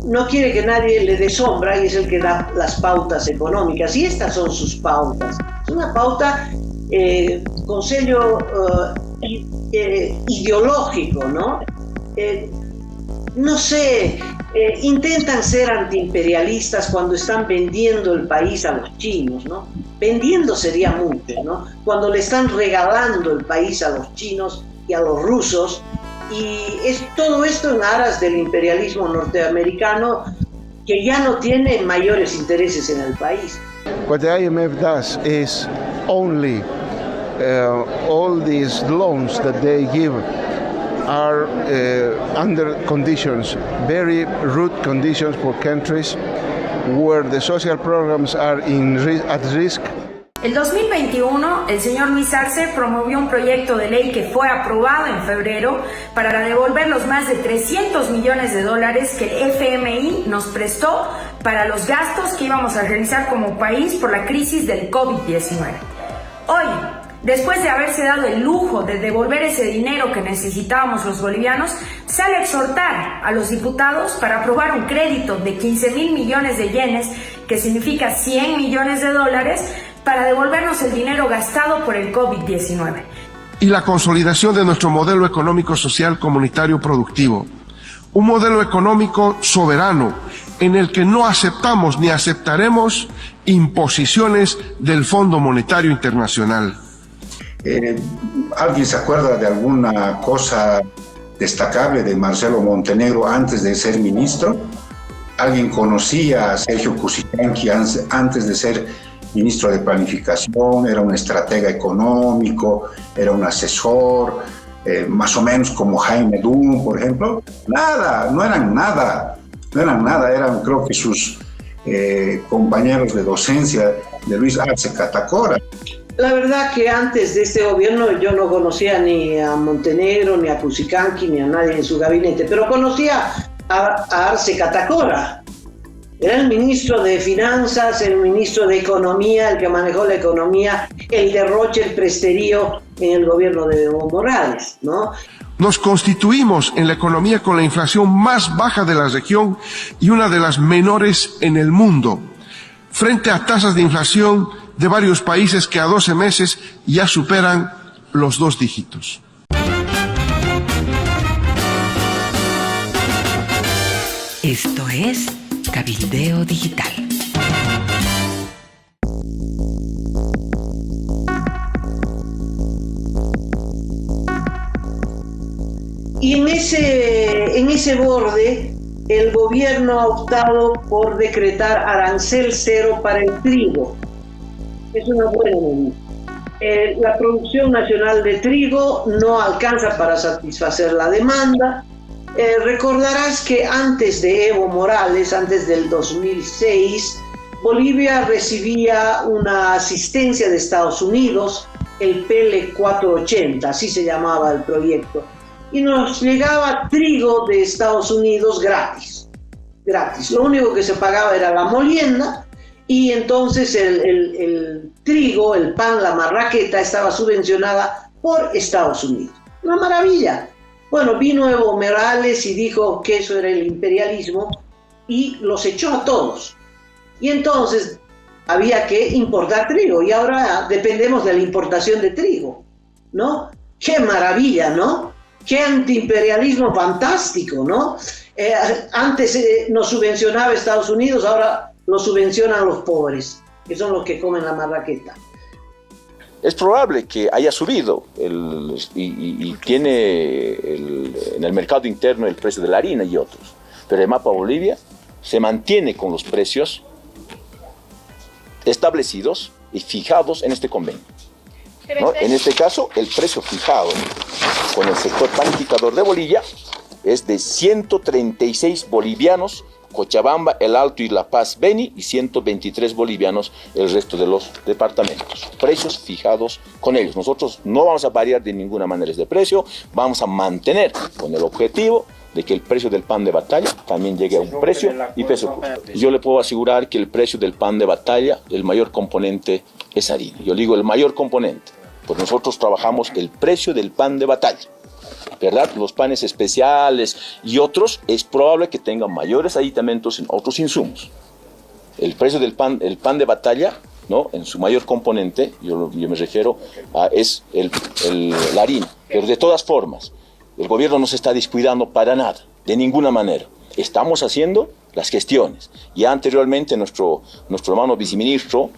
no quiere que nadie le dé sombra y es el que da las pautas económicas. Y estas son sus pautas. Es una pauta con sello ideológico, ¿no? No sé, intentan ser antiimperialistas cuando están vendiendo el país a los chinos, ¿no? Vendiendo sería mucho, ¿no? Cuando le están regalando el país a los chinos y a los rusos, y es todo esto en aras del imperialismo norteamericano que ya no tiene mayores intereses en el país. What the IMF does is only all these loans that they give are under conditions, very rude conditions for countries where the social programs are at risk. El 2021, el señor Luis Arce promovió un proyecto de ley que fue aprobado en febrero para devolver los más de $300 millones que el FMI nos prestó para los gastos que íbamos a realizar como país por la crisis del COVID-19. Hoy, después de haberse dado el lujo de devolver ese dinero que necesitábamos los bolivianos, sale a exhortar a los diputados para aprobar un crédito de 15.000 millones de yenes, que significa $100 millones, para devolvernos el dinero gastado por el COVID-19. Y la consolidación de nuestro modelo económico, social, comunitario, productivo. Un modelo económico soberano en el que no aceptamos ni aceptaremos imposiciones del Fondo Monetario Internacional. ¿Alguien se acuerda de alguna cosa destacable de Marcelo Montenegro antes de ser ministro? ¿Alguien conocía a Sergio Cusicanqui antes de ser ministro de Planificación? Era un estratega económico, era un asesor, más o menos como Jaime Dum, por ejemplo. Nada, no eran nada, eran creo que sus compañeros de docencia de Luis Arce Catacora. La verdad que antes de este gobierno yo no conocía ni a Montenegro, ni a Cusicanqui, ni a nadie en su gabinete, pero conocía a Arce Catacora. Era el ministro de Finanzas, el ministro de Economía, el que manejó la economía, el derroche, el presterío en el gobierno de Evo Morales, ¿no? Nos constituimos en la economía con la inflación más baja de la región y una de las menores en el mundo, frente a tasas de inflación de varios países que a 12 meses ya superan los 2 dígitos. Esto es Cabildeo Digital. Y en ese borde, el gobierno ha optado por decretar arancel cero para el trigo. Es una buena medida. La producción nacional de trigo no alcanza para satisfacer la demanda. Recordarás que antes de Evo Morales, antes del 2006, Bolivia recibía una asistencia de Estados Unidos, el PL 480, así se llamaba el proyecto, y nos llegaba trigo de Estados Unidos gratis. Lo único que se pagaba era la molienda, y entonces el trigo, el pan, la marraqueta estaba subvencionada por Estados Unidos. Una maravilla. Bueno, vino Evo Morales y dijo que eso era el imperialismo y los echó a todos. Y entonces había que importar trigo y ahora dependemos de la importación de trigo, ¿no? ¡Qué maravilla!, ¿no? ¡Qué antiimperialismo fantástico!, ¿no? Antes nos subvencionaba Estados Unidos, ahora lo subvencionan los pobres, que son los que comen la marraqueta. Es probable que haya subido y tiene en el mercado interno el precio de la harina y otros, pero el Mapa Bolivia se mantiene con los precios establecidos y fijados en este convenio, ¿no? En este caso, el precio fijado con el sector panificador de Bolivia es de 136 bolivianos Cochabamba, El Alto y La Paz, Beni, y 123 bolivianos el resto de los departamentos. Precios fijados con ellos. Nosotros no vamos a variar de ninguna manera este precio, vamos a mantener con el objetivo de que el precio del pan de batalla también llegue a un precio y peso justo. Yo le puedo asegurar que el precio del pan de batalla, el mayor componente es harina. Yo digo el mayor componente, pues nosotros trabajamos el precio del pan de batalla. ¿verdad? Los panes especiales y otros, es probable que tengan mayores aditamentos en otros insumos. El precio del pan, el pan de batalla, ¿no? En su mayor componente, yo me refiero a es la harina. Pero de todas formas, el gobierno no se está descuidando para nada, de ninguna manera. Estamos haciendo las gestiones. Ya anteriormente nuestro hermano viceministro,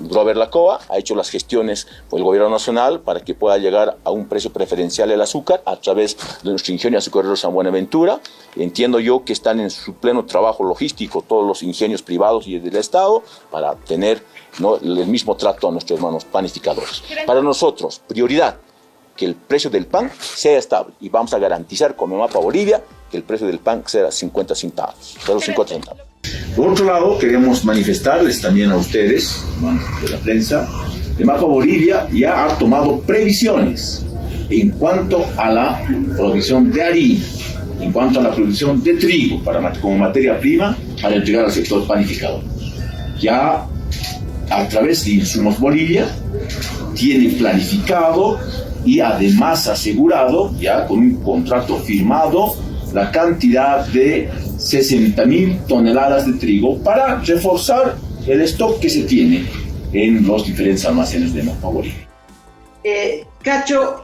Robert Lacoa, ha hecho las gestiones por el gobierno nacional para que pueda llegar a un precio preferencial el azúcar a través de nuestro ingenio azucarero San Buenaventura. Entiendo yo que están en su pleno trabajo logístico todos los ingenios privados y del Estado para tener, ¿no?, el mismo trato a nuestros hermanos panificadores. Para nosotros, prioridad, que el precio del pan sea estable y vamos a garantizar como Mapa Bolivia que el precio del pan sea 50 centavos, de los 50 centavos. Por otro lado, queremos manifestarles también a ustedes, hermanos de la prensa, que Mapa Bolivia ya ha tomado previsiones en cuanto a la producción de harina, en cuanto a la producción de trigo como materia prima para entregar al sector panificador. Ya a través de Insumos Bolivia tiene planificado y además asegurado, ya con un contrato firmado, la cantidad de 60.000 toneladas de trigo para reforzar el stock que se tiene en los diferentes almacenes de Mapa Bolivia. Cacho,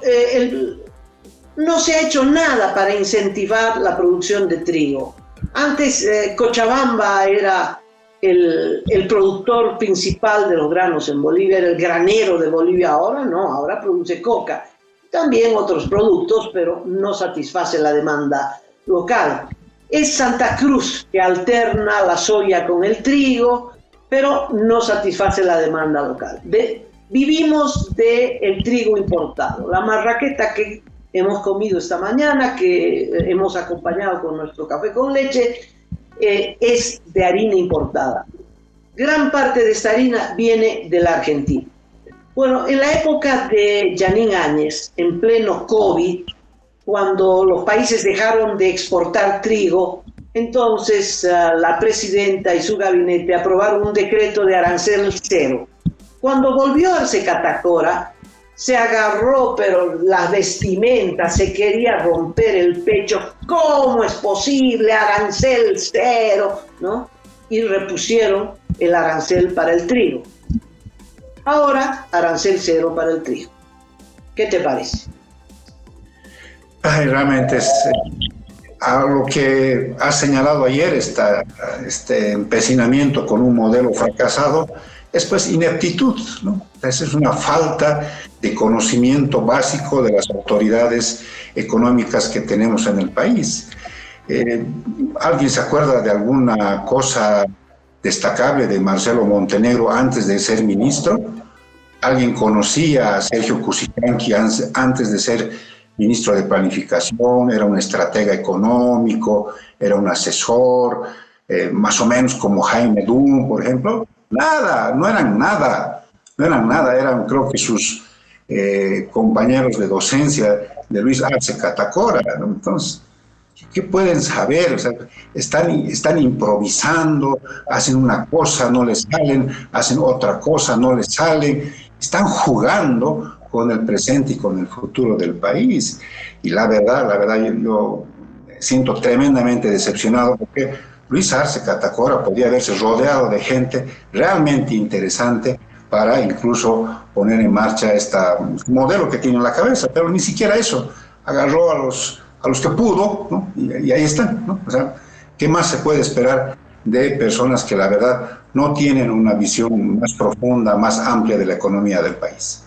no se ha hecho nada para incentivar la producción de trigo. Antes Cochabamba era el productor principal de los granos en Bolivia, era el granero de Bolivia. Ahora no, ahora produce coca, también otros productos, pero no satisface la demanda local. Es Santa Cruz que alterna la soya con el trigo, pero no satisface la demanda local. Vivimos del trigo importado. La marraqueta que hemos comido esta mañana, que hemos acompañado con nuestro café con leche, es de harina importada. Gran parte de esta harina viene de la Argentina. Bueno, en la época de Yanín Áñez, en pleno COVID, cuando los países dejaron de exportar trigo, entonces la presidenta y su gabinete aprobaron un decreto de arancel cero. Cuando volvió Arce Catacora, se agarró, pero la vestimenta, se quería romper el pecho. ¿Cómo es posible? Arancel cero, ¿no? Y repusieron el arancel para el trigo. Ahora, arancel cero para el trigo. ¿Qué te parece? Ay, realmente es a lo que has señalado ayer, este empecinamiento con un modelo fracasado, es pues ineptitud, ¿no? Esa es una falta de conocimiento básico de las autoridades económicas que tenemos en el país. ¿Alguien se acuerda de alguna cosa destacable de Marcelo Montenegro antes de ser ministro? ¿Alguien conocía a Sergio Cusicanqui antes de ser ministro de Planificación? Era un estratega económico, era un asesor, más o menos como Jaime Dum, por ejemplo. Nada, no eran nada, eran creo que sus compañeros de docencia de Luis Arce Catacora, ¿no? Entonces, ¿qué pueden saber? O sea, están improvisando, hacen una cosa, no les salen, hacen otra cosa, no les salen, están jugando con el presente y con el futuro del país. Y la verdad, yo siento tremendamente decepcionado porque Luis Arce Catacora podía haberse rodeado de gente realmente interesante para incluso poner en marcha este modelo que tiene en la cabeza, pero ni siquiera eso. Agarró a los que pudo, ¿no? Y ahí están, ¿no? O sea, ¿qué más se puede esperar de personas que la verdad no tienen una visión más profunda, más amplia de la economía del país?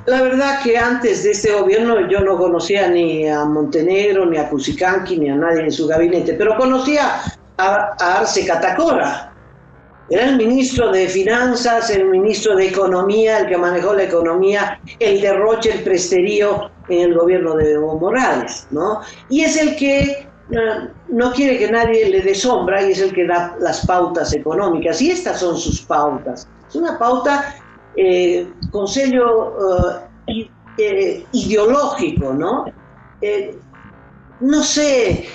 La verdad que antes de este gobierno yo no conocía ni a Montenegro, ni a Cusicanqui, ni a nadie en su gabinete, pero conocía a Arce Catacora. Era el ministro de Finanzas, el ministro de Economía, el que manejó la economía, el derroche, el presterío en el gobierno de Evo Morales, ¿no? Y es el que no quiere que nadie le dé sombra y es el que da las pautas económicas. Y estas son sus pautas. Es una pauta con sello ideológico, ¿no? No sé,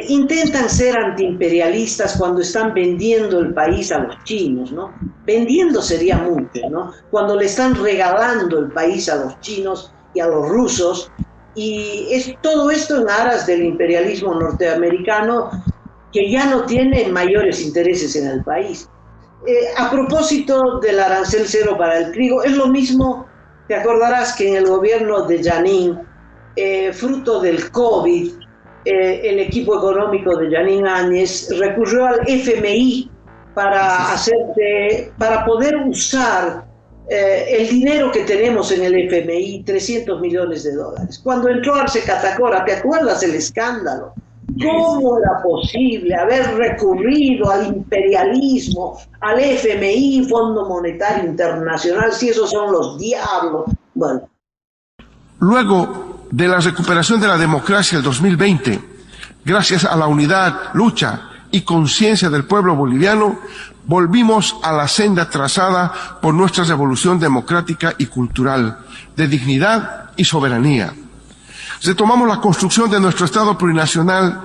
intentan ser antiimperialistas cuando están vendiendo el país a los chinos, ¿no? Vendiendo sería mucho, ¿no? Cuando le están regalando el país a los chinos y a los rusos Y es todo esto en aras del imperialismo norteamericano, que ya no tiene mayores intereses en el país. A propósito del arancel cero para el trigo, es lo mismo, te acordarás que en el gobierno de Yanín, fruto del COVID, el equipo económico de Yanín Áñez recurrió al FMI para poder usar el dinero que tenemos en el FMI, $300 millones. Cuando entró Arce Catacora, ¿te acuerdas el escándalo? ¿Cómo era posible haber recurrido al imperialismo, al FMI, Fondo Monetario Internacional, si esos son los diablos? Bueno. Luego de la recuperación de la democracia del 2020, gracias a la unidad, lucha y conciencia del pueblo boliviano, volvimos a la senda trazada por nuestra revolución democrática y cultural, de dignidad y soberanía. Retomamos la construcción de nuestro Estado plurinacional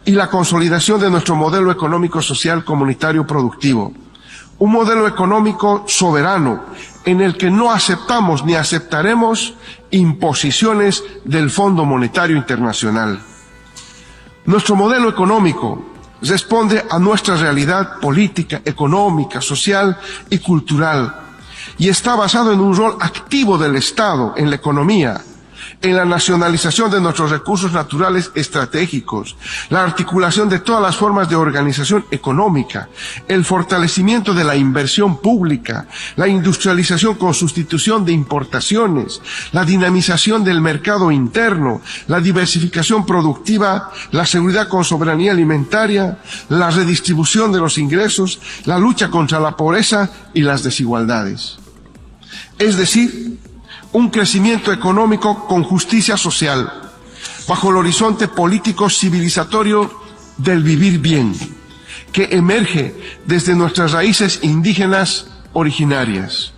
y la consolidación de nuestro modelo económico, social, comunitario, productivo. Un modelo económico soberano en el que no aceptamos ni aceptaremos imposiciones del Fondo Monetario Internacional. Nuestro modelo económico responde a nuestra realidad política, económica, social y cultural y está basado en un rol activo del Estado en la economía, en la nacionalización de nuestros recursos naturales estratégicos, la articulación de todas las formas de organización económica, el fortalecimiento de la inversión pública, la industrialización con sustitución de importaciones, la dinamización del mercado interno, la diversificación productiva, la seguridad con soberanía alimentaria, la redistribución de los ingresos, la lucha contra la pobreza y las desigualdades. Es decir, un crecimiento económico con justicia social, bajo el horizonte político civilizatorio del vivir bien, que emerge desde nuestras raíces indígenas originarias.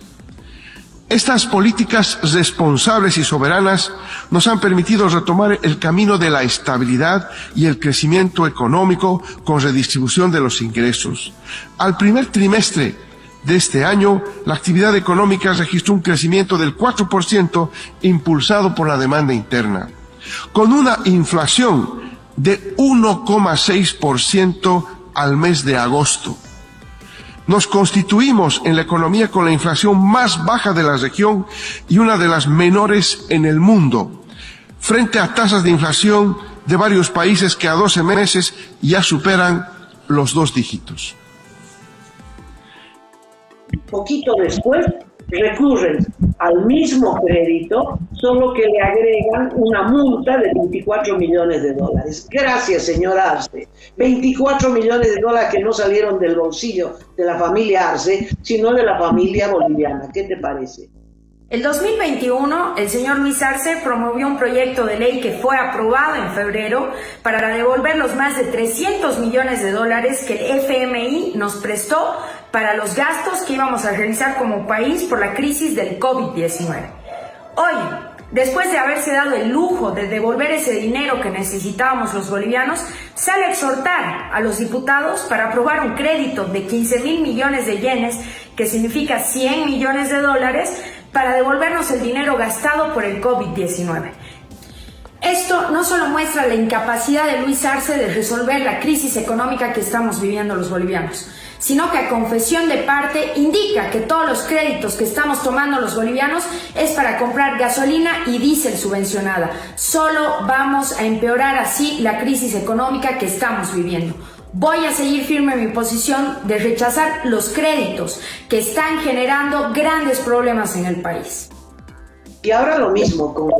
Estas políticas responsables y soberanas nos han permitido retomar el camino de la estabilidad y el crecimiento económico con redistribución de los ingresos. Al primer trimestre de este año, la actividad económica registró un crecimiento del 4% impulsado por la demanda interna, con una inflación de 1,6% al mes de agosto. Nos constituimos en la economía con la inflación más baja de la región y una de las menores en el mundo, frente a tasas de inflación de varios países que a 12 meses ya superan los 2 dígitos. Poquito después recurren al mismo crédito, solo que le agregan una multa de $24 millones. Gracias, señor Arce. $24 millones que no salieron del bolsillo de la familia Arce, sino de la familia boliviana. ¿Qué te parece? El 2021, el señor Luis Arce promovió un proyecto de ley que fue aprobado en febrero para devolver los más de $300 millones que el FMI nos prestó para los gastos que íbamos a realizar como país por la crisis del COVID-19. Hoy, después de haberse dado el lujo de devolver ese dinero que necesitábamos los bolivianos, sale a exhortar a los diputados para aprobar un crédito de 15.000 millones de yenes, que significa $100 millones, para devolvernos el dinero gastado por el COVID-19. Esto no solo muestra la incapacidad de Luis Arce de resolver la crisis económica que estamos viviendo los bolivianos, sino que a confesión de parte indica que todos los créditos que estamos tomando los bolivianos es para comprar gasolina y diésel subvencionada. Solo vamos a empeorar así la crisis económica que estamos viviendo. Voy a seguir firme en mi posición de rechazar los créditos que están generando grandes problemas en el país. Y ahora lo mismo con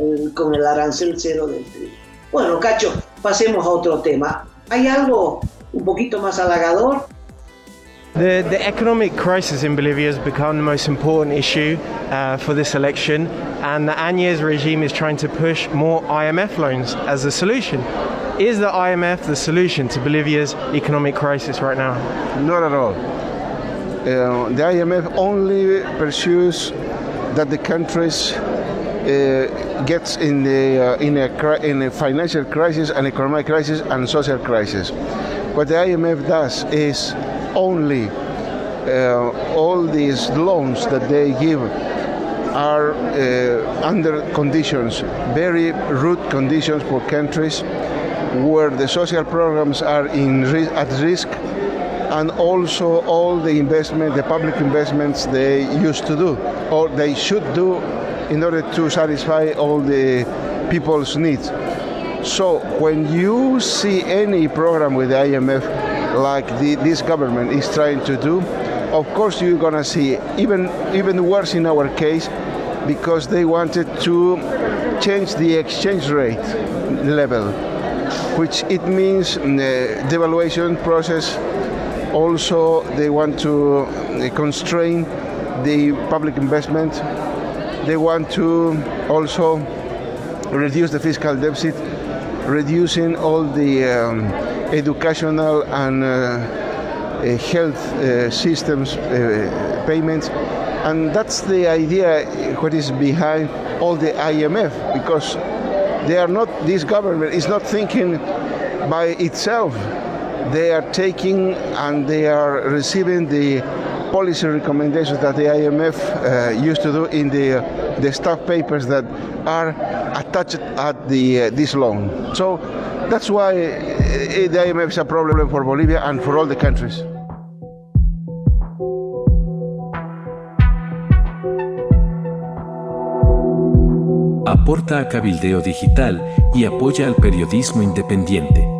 el arancel cero del trigo. Bueno, Cacho, pasemos a otro tema. ¿Hay algo un poquito más halagador? The economic crisis in Bolivia has become the most important issue for this election, and the Áñez regime is trying to push more IMF loans as a solution. Is the IMF the solution to Bolivia's economic crisis right now? Not at all. The IMF only pursues that the countries gets in a financial crisis, an economic crisis, and social crisis. What the IMF does is only all these loans that they give are under conditions, very rude conditions for countries where the social programs are at risk, and also all the investment, the public investments they used to do, or they should do in order to satisfy all the people's needs. So when you see any program with the IMF like this government is trying to do, of course you're gonna see even worse in our case, because they wanted to change the exchange rate level, which it means the devaluation process. Also, they want to constrain the public investment. They want to also reduce the fiscal deficit, reducing all the educational and health systems payments. And that's the idea what is behind all the IMF, because this government is not thinking by itself. They are taking and they are receiving the policy recommendations that the IMF used to do in the staff papers that are attached at this loan. So that's why the IMF is a problem for Bolivia and for all the countries. Aporta a Cabildeo Digital y apoya al periodismo independiente.